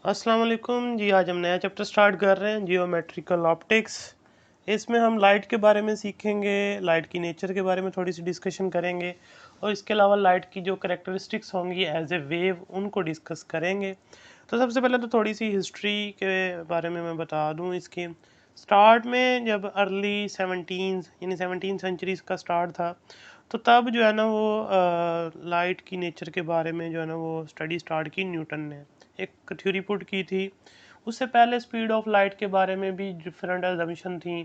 अस्सलाम वालेकुम जी। आज हम नया चैप्टर स्टार्ट कर रहे हैं, जियोमेट्रिकल ऑप्टिक्स। इसमें हम लाइट के बारे में सीखेंगे, लाइट की नेचर के बारे में थोड़ी सी डिस्कशन करेंगे और इसके अलावा लाइट की जो करेक्टरिस्टिक्स होंगी एज ए वेव उनको डिस्कस करेंगे। तो सबसे पहले तो थोड़ी सी हिस्ट्री के बारे में मैं बता दूं। इसकी स्टार्ट में जब अर्ली 17 यानी 17 सेंचुरीज का स्टार्ट था, तो तब जो है ना वो लाइट की नेचर के बारे में जो है ना वो स्टडी स्टार्ट की न्यूटन ने, एक थ्योरी पुट की थी। उससे पहले स्पीड ऑफ लाइट के बारे में भी डिफरेंट एजम्पशन थी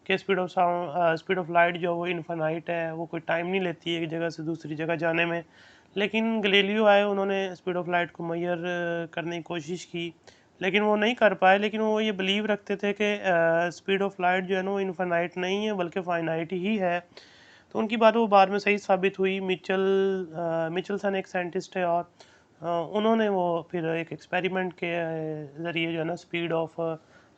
कि स्पीड ऑफ लाइट जो वो इनफाइनाइट है, वो कोई टाइम नहीं लेती है एक जगह से दूसरी जगह जाने में। लेकिन गैलीलियो आए, उन्होंने स्पीड ऑफ लाइट को मेजर करने की कोशिश की, लेकिन वो नहीं कर पाए। लेकिन वो ये बिलीव रखते थे कि स्पीड ऑफ लाइट जो है ना वो इनफाइनाइट नहीं है बल्कि फाइनाइट ही है। तो उनकी बात वो बाद में सही साबित हुई। मिचेलसन एक साइंटिस्ट है और उन्होंने वो फिर एक एक्सपेरिमेंट के ज़रिए जो है ना स्पीड ऑफ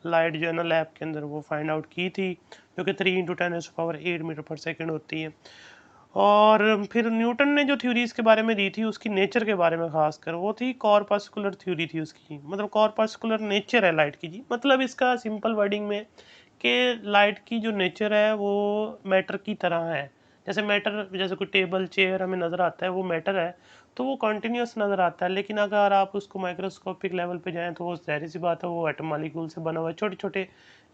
लाइट जो है ना लैब के अंदर वो फाइंड आउट की थी, जो कि 3 × 10⁸ मीटर पर सेकेंड होती है। और फिर न्यूटन ने जो थ्योरीज के बारे में दी थी, उसकी नेचर के बारे में खासकर, वो थी कॉर्पस्कुलर थ्योरी थी उसकी। मतलब कॉर्पस्कुलर नेचर है लाइट की जी। मतलब इसका सिंपल वर्डिंग में कि लाइट की जो नेचर है वो मैटर की तरह है। जैसे मैटर, जैसे कोई टेबल चेयर हमें नज़र आता है वो मैटर है, तो वो कंटिन्यूस नज़र आता है। लेकिन अगर आप उसको माइक्रोस्कोपिक लेवल पे जाएं तो वो ज़ाहिर सी बात है वो एटम मॉलिक्यूल से बना हुआ है, छोटे छोटे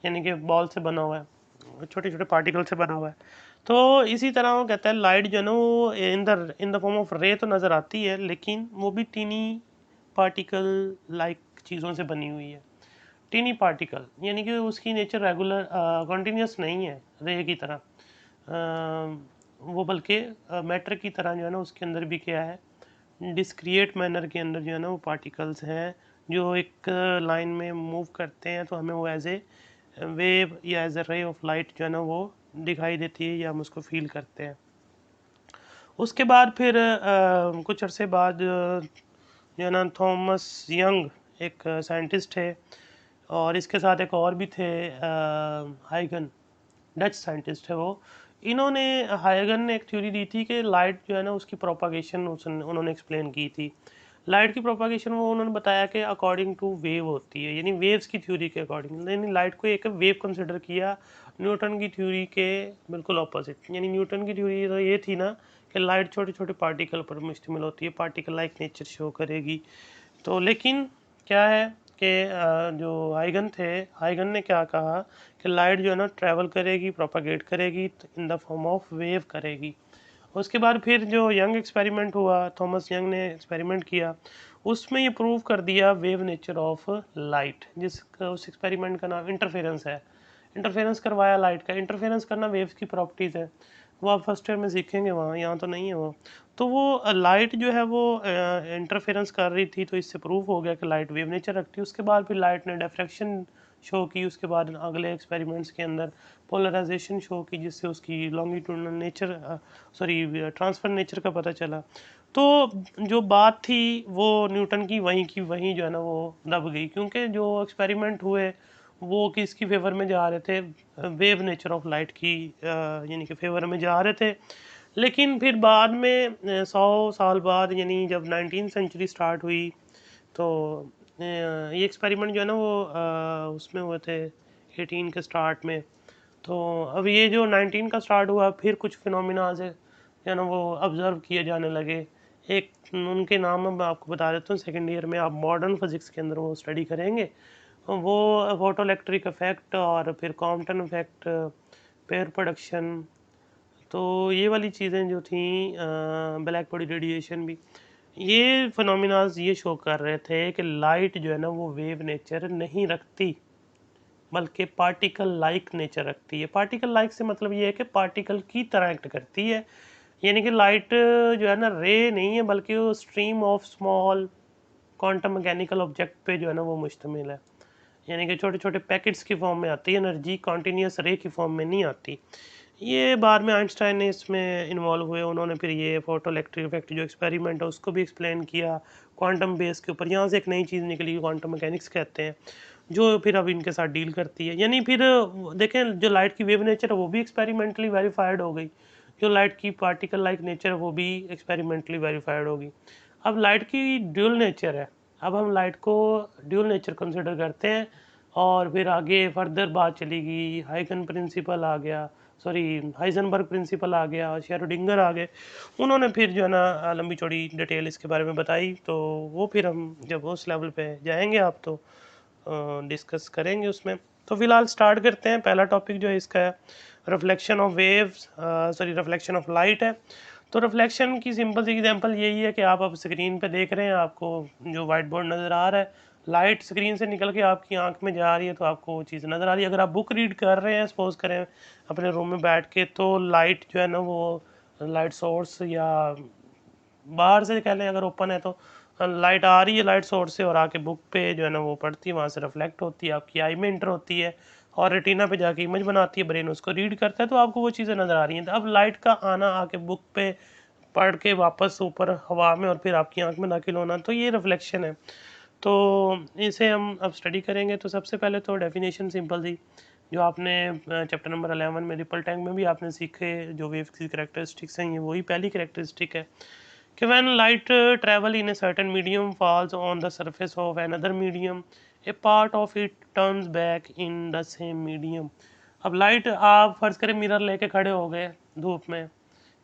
यानी कि बॉल से बना हुआ है, छोटे छोटे पार्टिकल से बना हुआ है। तो इसी तरह वो कहता है लाइट जो है ना वो इन द फॉर्म ऑफ रे तो नज़र आती है, लेकिन वो भी टीनी पार्टिकल लाइक चीज़ों से बनी हुई है। टीनी पार्टिकल यानी कि उसकी नेचर रेगुलर कंटिन्यूस नहीं है रे की तरह। वो बल्कि मैटर की तरह जो है ना उसके अंदर भी क्या है, डिस्क्रिएट मैनर के अंदर जो है ना वो पार्टिकल्स हैं जो एक लाइन में मूव करते हैं, तो हमें वो एज ए वेव या as a ray of light जो है ना वो दिखाई देती है या हम उसको फील करते हैं। उसके बाद फिर कुछ अरसे बाद जो है ना थॉमस यंग एक साइंटिस्ट है, और इसके साथ एक और भी थे, हाइगन, डच साइंटिस्ट है वो। इन्होंने, हाइगन ने एक थ्योरी दी थी कि लाइट जो है ना उसकी प्रोपागेशन उन्होंने एक्सप्लेन की थी। लाइट की प्रोपागेशन वो उन्होंने बताया कि अकॉर्डिंग टू वेव होती है, यानी वेव्स की थ्योरी के अकॉर्डिंग। यानी लाइट को एक वेव कंसिडर किया, न्यूटन की थ्योरी के बिल्कुल ऑपोजिट। यानी न्यूटन की थ्योरी तो ये थी ना कि लाइट छोटे छोटे पार्टिकल पर मुश्तमिल होती है, पार्टिकल लाइक नेचर शो करेगी। तो लेकिन क्या है कि जो हाइगन थे, हाइगन ने क्या कहा कि लाइट जो है ना ट्रैवल करेगी, प्रोपागेट करेगी, in the form of wave करेगी। उसके बाद फिर जो यंग एक्सपेरिमेंट हुआ, थॉमस यंग ने एक्सपेरिमेंट किया, उसमें ये प्रूव कर दिया वेव नेचर ऑफ लाइट, जिसका उस एक्सपेरिमेंट का नाम इंटरफेरेंस है। इंटरफेरेंस करवाया लाइट का। इंटरफेरेंस करना वेव्स की प्रॉपर्टीज़ है, वो आप फर्स्ट ईयर में सीखेंगे, वहाँ यहाँ तो नहीं है वो। तो वो लाइट जो है वो इंटरफेरेंस कर रही थी, तो इससे प्रूव हो गया कि लाइट वेव नेचर रखती है। उसके बाद फिर लाइट ने डिफ्रैक्शन शो की, उसके बाद अगले एक्सपेरिमेंट्स के अंदर पोलराइजेशन शो की, जिससे उसकी longitudinal nature, sorry transfer nature का पता चला। तो जो बात थी वो न्यूटन की वहीं जो है ना वो दब गई, क्योंकि जो एक्सपेरिमेंट हुए वो किसकी फेवर में जा रहे थे, वेव नेचर ऑफ लाइट की यानी कि फेवर में जा रहे थे। लेकिन फिर बाद में 100 साल बाद, यानी जब 19 सेंचुरी स्टार्ट हुई, तो ये एक्सपेरिमेंट जो है ना वो उसमें हुए थे 18 के स्टार्ट में। तो अब ये जो 19 का स्टार्ट हुआ, फिर कुछ फिनोमिना से जो है ना वो ऑब्जर्व किए जाने लगे। एक उनके नाम मैं आपको बता देता हूँ, सेकेंड ईयर में आप मॉडर्न फिजिक्स के अंदर वो स्टडी करेंगे। वो फोटो इलेक्ट्रिक इफेक्ट और फिर कॉम्पटन इफेक्ट, पेयर प्रोडक्शन, तो ये वाली चीज़ें जो थी, ब्लैक बॉडी रेडिएशन भी, ये फिनोमिनाज ये शो कर रहे थे कि लाइट जो है ना वो वेव नेचर नहीं रखती, बल्कि पार्टिकल लाइक नेचर रखती है। पार्टिकल लाइक से मतलब ये है कि पार्टिकल की तरह एक्ट करती है। यानी कि लाइट जो है ना रे नहीं है, बल्कि वो stream of small quantum mechanical object पे जो है ना वो मुश्तमिल है। यानी कि छोटे छोटे पैकेट्स की फॉर्म में आती है एनर्जी, कॉन्टीन्यूस रे की फॉर्म में नहीं आती। ये बाद में आइंस्टाइन ने इसमें इन्वॉल्व हुए, उन्होंने फिर ये फोटो इलेक्ट्रिक इफेक्ट जो एक्सपेरिमेंट है उसको भी एक्सप्लेन किया क्वांटम बेस के ऊपर। यहाँ से एक नई चीज़ निकली, क्वांटम मैकेनिक्स कहते हैं, जो फिर अब इनके साथ डील करती है। यानी फिर देखें, जो लाइट की वेव नेचर है वो भी एक्सपेरिमेंटली वेरीफाइड हो गई, जो लाइट की पार्टिकल लाइक नेचर है वो भी एक्सपेरिमेंटली वेरीफाइड होगी। अब लाइट की ड्यूल नेचर है, अब हम लाइट को ड्यूल नेचर कंसिडर करते हैं और फिर आगे फर्दर बात चलेगी, हाइगन प्रिंसिपल आ गया, सॉरी हाइजनबर्ग प्रिंसिपल आ गया, शेरोडिंगर आ गए, उन्होंने फिर जो है ना लंबी चौड़ी डिटेल इसके बारे में बताई। तो वो फिर हम जब उस लेवल पे जाएंगे आप तो डिस्कस करेंगे उसमें। तो फिलहाल स्टार्ट करते हैं। पहला टॉपिक जो है इसका है reflection of waves, sorry reflection of light है। तो रिफ्लेक्शन की सिंपल सी एग्जांपल यही है कि आप अब स्क्रीन पे देख रहे हैं, आपको जो वाइट बोर्ड नज़र आ रहा है, लाइट स्क्रीन से निकल के आपकी आंख में जा रही है तो आपको वो चीज़ नज़र आ रही है। अगर आप बुक रीड कर रहे हैं सपोज करें अपने रूम में बैठ के, तो लाइट जो है ना वो लाइट सोर्स या बाहर से कह लें अगर ओपन है तो लाइट आ रही है लाइट सोर्स से और आके बुक पे जो है ना वो पड़ती है, वहाँ से रिफ्लेक्ट होती है, आपकी आई में इंटर होती है और रेटिना पे जाके इमेज बनाती है, ब्रेन उसको रीड करता है तो आपको वो चीज़ें नज़र आ रही हैं। तो अब लाइट का आना आके बुक पे पढ़ के वापस ऊपर हवा में और फिर आपकी आंख में दाखिल होना, तो ये रिफ्लेक्शन है। तो इसे हम अब स्टडी करेंगे। तो सबसे पहले तो डेफिनेशन सिंपल थी जो आपने चैप्टर नंबर 11 में रिपल टैंक में भी आपने सीखे, जो वेव की करेक्टरिस्टिक्स हैं, ये वही पहली करेक्टरिस्टिक है कि when light travel in a certain medium falls on the surface of another medium, a part of it turns back in the same medium। अब लाइट आप फर्ज करें मिरर लेके खड़े हो गए धूप में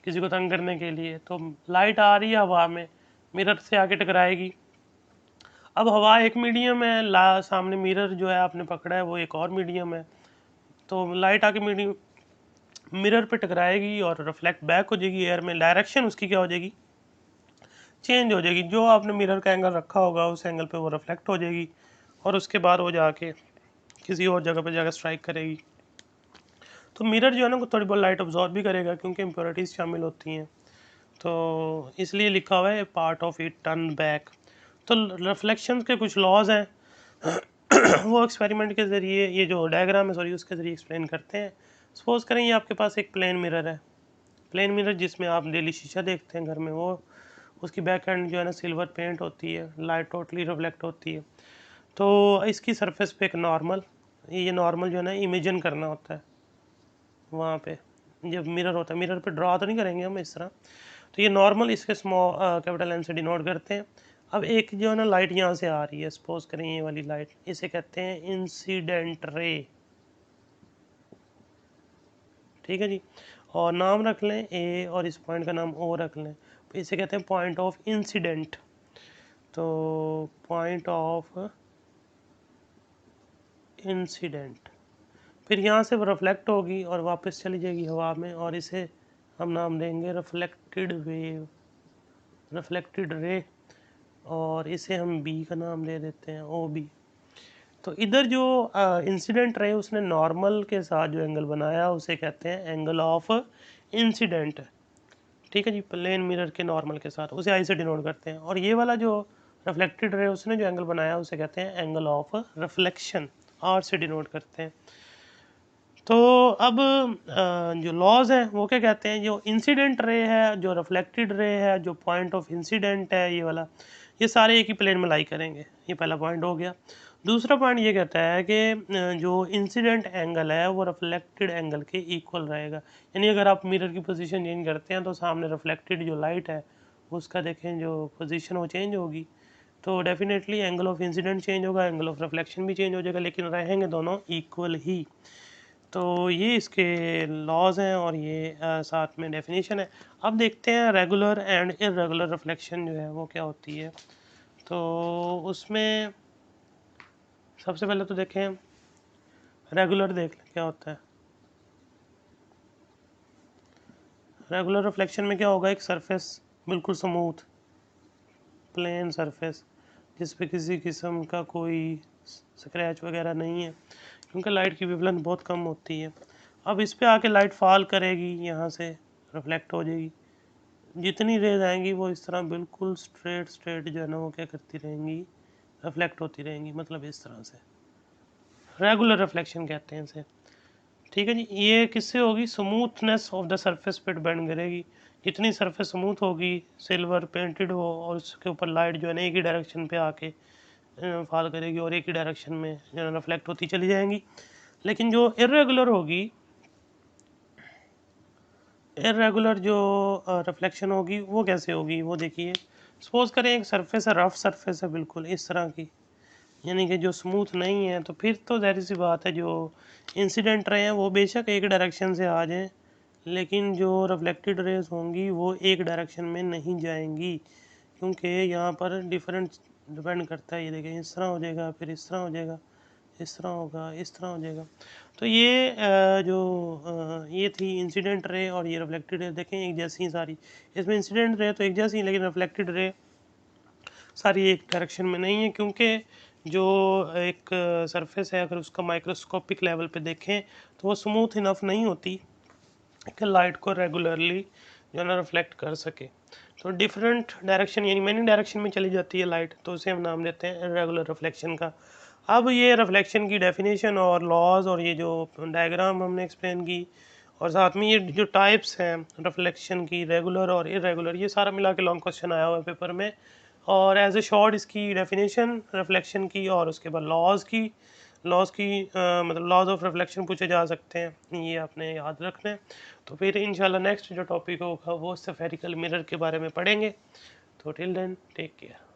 किसी को तंग करने के लिए, तो लाइट आ रही है हवा में, मिरर से आके टकराएगी। अब हवा एक मीडियम है, सामने मिरर जो है आपने पकड़ा है वो एक और मीडियम है, तो लाइट आके मीडियम मिरर पे टकराएगी और रिफ्लेक्ट बैक हो जाएगी एयर में, डायरेक्शन उसकी क्या हो जाएगी, चेंज हो जाएगी। जो आपने मिरर का एंगल रखा होगा उस एंगल पे वो रिफ्लेक्ट हो जाएगी और उसके बाद वो जाके किसी और जगह पे जाकर स्ट्राइक करेगी। तो मिरर जो है ना वो थोड़ी बहुत लाइट ऑब्जॉर्ब भी करेगा क्योंकि इम्प्योरिटीज़ शामिल होती हैं, तो इसलिए लिखा हुआ है part of it turn back. तो रिफ्लेक्शन के कुछ लॉज हैं वो एक्सपेरिमेंट के ज़रिए, ये जो डायग्राम है सॉरी उसके ज़रिए एक्सप्लेन करते हैं। सपोज करें ये आपके पास एक प्लेन मिरर है, प्लेन मिरर जिसमें आप डेली शीशा देखते हैं घर में, वो उसकी बैक एंड जो है ना सिल्वर पेंट होती है, लाइट टोटली रिफ्लेक्ट होती है। तो इसकी सरफेस पे एक नॉर्मल, ये नॉर्मल जो है ना इमेजिन करना होता है वहाँ पे, जब मिरर होता है मिरर पे ड्रा तो नहीं करेंगे हम इस तरह। तो ये नॉर्मल इसके स्मॉल कैपिटल एन से डिनोट करते हैं। अब एक जो है ना लाइट यहाँ से आ रही है, सपोज करें ये वाली लाइट, इसे कहते हैं इंसिडेंट रे, ठीक है जी, और नाम रख लें ए और इस पॉइंट का नाम ओ रख लें, इसे कहते हैं पॉइंट ऑफ इंसिडेंट। तो पॉइंट ऑफ इंसिडेंट, फिर यहाँ से वो रिफ्लेक्ट होगी और वापस चली जाएगी हवा में और इसे हम नाम देंगे रिफ्लेक्टेड वेव, रिफ्लेक्टेड रे, और इसे हम बी का नाम दे देते हैं ओ बी। तो इधर जो इंसिडेंट रे उसने नॉर्मल के साथ जो एंगल बनाया उसे कहते हैं एंगल ऑफ इंसिडेंट, ठीक है जी, प्लेन मिरर के नॉर्मल के साथ, उसे आई से डिनोट करते हैं। और ये वाला जो रिफ्लेक्टेड रे उसने जो एंगल बनाया उसे कहते हैं एंगल ऑफ रिफ्लेक्शन, आर से डिनोट करते हैं। तो अब जो लॉज हैं वो क्या कहते हैं, जो इंसिडेंट रे है, जो रिफ्लेक्टेड रे है, जो पॉइंट ऑफ इंसिडेंट है ये वाला, ये सारे एक ही प्लेन में लाई करेंगे, ये पहला पॉइंट हो गया। दूसरा पॉइंट ये कहता है कि जो इंसिडेंट एंगल है वो रिफ्लेक्टेड एंगल के इक्वल रहेगा, यानी अगर आप मिरर की पोजीशन चेंज करते हैं तो सामने रिफ्लेक्टेड जो लाइट है उसका देखें जो पोजीशन वो चेंज होगी, तो definitely angle of incident change होगा, एंगल ऑफ रिफ्लेक्शन भी चेंज हो जाएगा, लेकिन रहेंगे दोनों इक्वल ही। तो ये इसके लॉज हैं और ये साथ में डेफिनेशन है। अब देखते हैं रेगुलर एंड इरेगुलर रिफ्लेक्शन जो है वो क्या होती है। तो उसमें सबसे पहले तो देखें रेगुलर, देख लें क्या होता है। रेगुलर रिफ्लेक्शन में क्या होगा, एक सरफेस बिल्कुल स्मूथ प्लेन सरफेस जिस पे किसी किस्म का कोई स्क्रैच वगैरह नहीं है क्योंकि लाइट की वेवलेंथ बहुत कम होती है। अब इस पे आके लाइट फॉल करेगी, यहाँ से रिफ्लेक्ट हो जाएगी, जितनी रेज आएंगी वो इस तरह बिल्कुल स्ट्रेट स्ट्रेट जो है ना वो क्या करती रहेंगी, रिफ्लेक्ट होती रहेंगी, मतलब इस तरह से रेगुलर रिफ्लेक्शन कहते हैं इसे, ठीक है जी। ये किससे होगी, स्मूथनेस ऑफ द सरफेस पे डिपेंड करेगी, जितनी सरफेस स्मूथ होगी, सिल्वर पेंटेड हो और उसके ऊपर लाइट जो है ना एक ही डायरेक्शन पे आके फॉल करेगी और एक ही डायरेक्शन में जो है रिफ्लेक्ट होती चली जाएंगी। लेकिन जो इरेगुलर होगी, इरेगुलर जो रिफ्लेक्शन होगी वो कैसे होगी, वो देखिए सपोज करें एक सरफेस है, रफ सरफेस है बिल्कुल इस तरह की, यानी कि जो स्मूथ नहीं है, तो फिर तो ज़ाहिर सी बात है जो इंसिडेंट रे हैं वो बेशक एक डायरेक्शन से आ जाएं, लेकिन जो रिफ्लेक्टेड रेज होंगी वो एक डायरेक्शन में नहीं जाएंगी, क्योंकि यहाँ पर डिफरेंट डिपेंड करता है। ये देखें इस तरह हो जाएगा, फिर इस तरह हो जाएगा, इस तरह होगा, इस तरह हो जाएगा। तो ये ये थी इंसिडेंट रे और ये रिफ्लेक्टेड रे, देखें एक जैसी सारी। इसमें इंसिडेंट रे तो एक जैसी, लेकिन रिफ्लेक्टेड रे सारी एक डायरेक्शन में नहीं है, क्योंकि जो एक सरफेस है अगर उसका माइक्रोस्कोपिक लेवल पे देखें तो वो स्मूथ इनफ नहीं होती कि लाइट को रेगुलरली जो है ना रिफ्लेक्ट कर सके। तो डिफरेंट डायरेक्शन यानी मैनी डायरेक्शन में चली जाती है लाइट, तो उसे हम नाम देते हैं इरेगुलर रिफ्लेक्शन का। अब ये रिफ्लेक्शन की डेफिनेशन और लॉज और ये जो डायग्राम हमने एक्सप्लेन की, और साथ में ये जो टाइप्स हैं रिफ्लेक्शन की, रेगुलर और इरेगुलर, ये सारा मिला के लॉन्ग क्वेश्चन आया हुआ है पेपर में। और एज ए शॉर्ट इसकी डेफिनेशन रिफ्लेक्शन की और उसके बाद लॉज की मतलब लॉज ऑफ रिफ्लेक्शन पूछे जा सकते हैं, ये आपने याद रखना है। तो फिर इंशाल्लाह नेक्स्ट जो टॉपिक होगा वो स्फेरिकल मिरर के बारे में पढ़ेंगे। तो टिल देन टेक केयर।